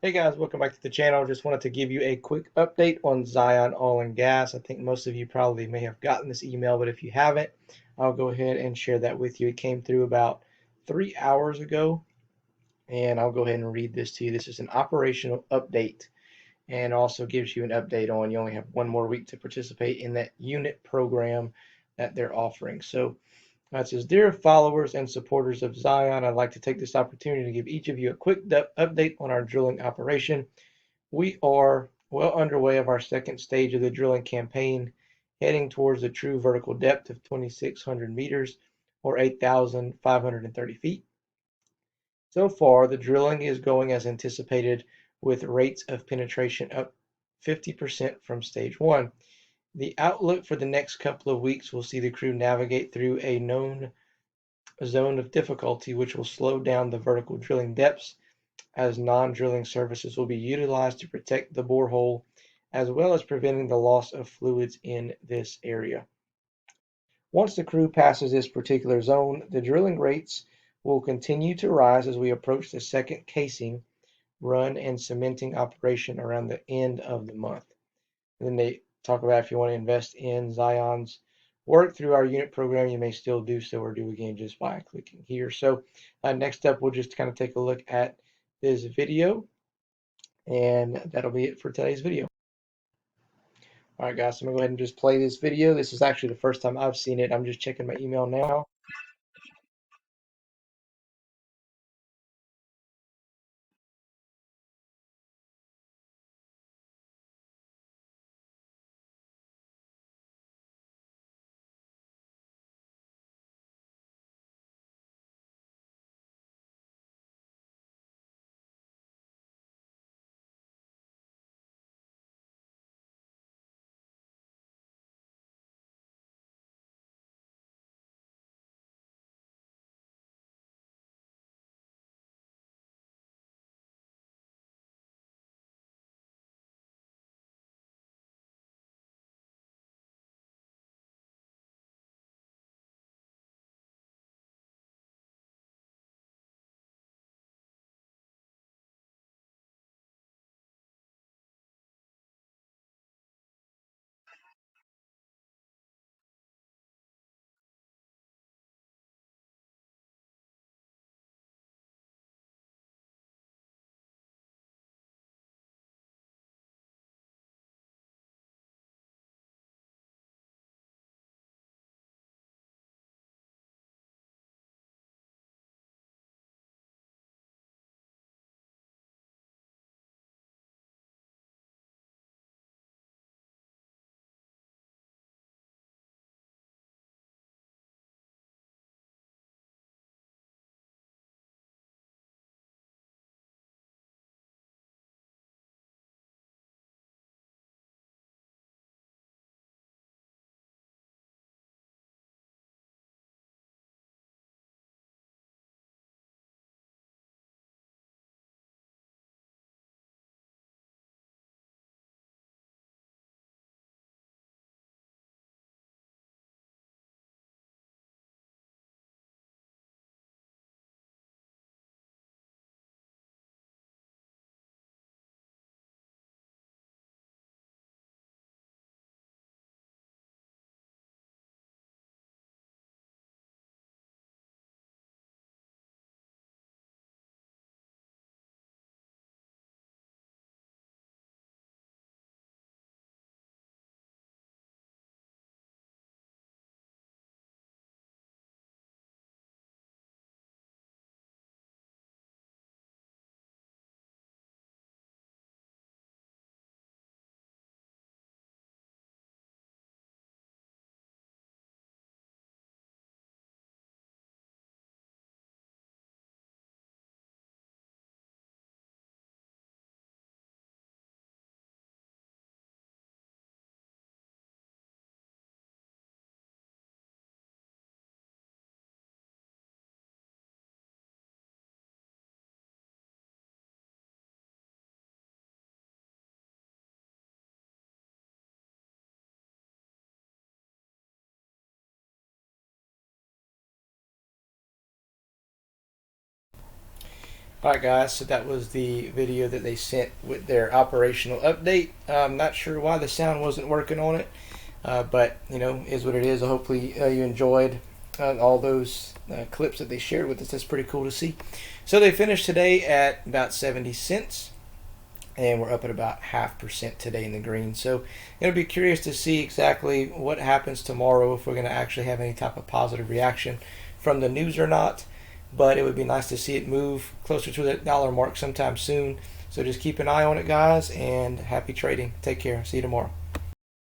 Hey guys, welcome back to the channel. Just wanted to give you a quick update on Zion Oil and Gas. I think most of you probably may have gotten this email, but if you haven't, I'll go ahead and share that with you. It came through about 3 hours ago, and I'll go ahead and read this to you. This is an operational update and also gives you an update on you only have one more week to participate in that unit program that they're offering. So it says, Dear followers and supporters of Zion, I'd like to take this opportunity to give each of you a quick update on our drilling operation. We are well underway of our second stage of the drilling campaign, heading towards the true vertical depth of 2,600 meters or 8,530 feet. So far, the drilling is going as anticipated, with rates of penetration up 50% from stage one. The outlook for the next couple of weeks will see the crew navigate through a known zone of difficulty, which will slow down the vertical drilling depths, as non-drilling services will be utilized to protect the borehole, as well as preventing the loss of fluids in this area. Once the crew passes this particular zone, the drilling rates will continue to rise as we approach the second casing run and cementing operation around the end of the month. And then they talk about if you want to invest in Zion's work through our unit program, you may still do so or do again just by clicking here. So next up, we'll just kind of take a look at this video, and that'll be it for today's video. All right, guys, so I'm gonna go ahead and just play this video. This is actually the first time I've seen it. I'm just checking my email now. Alright guys, so that was the video that they sent with their operational update. I'm not sure why the sound wasn't working on it, but you know, is what it is. Hopefully you enjoyed all those clips that they shared with us. That's pretty cool to see. So they finished today at about 70 cents, and we're up at about 0.5% today in the green. So it'll be curious to see exactly what happens tomorrow, if we're going to actually have any type of positive reaction from the news or not. But it would be nice to see it move closer to the dollar mark sometime soon. So just keep an eye on it, guys, and happy trading. Take care. See you tomorrow.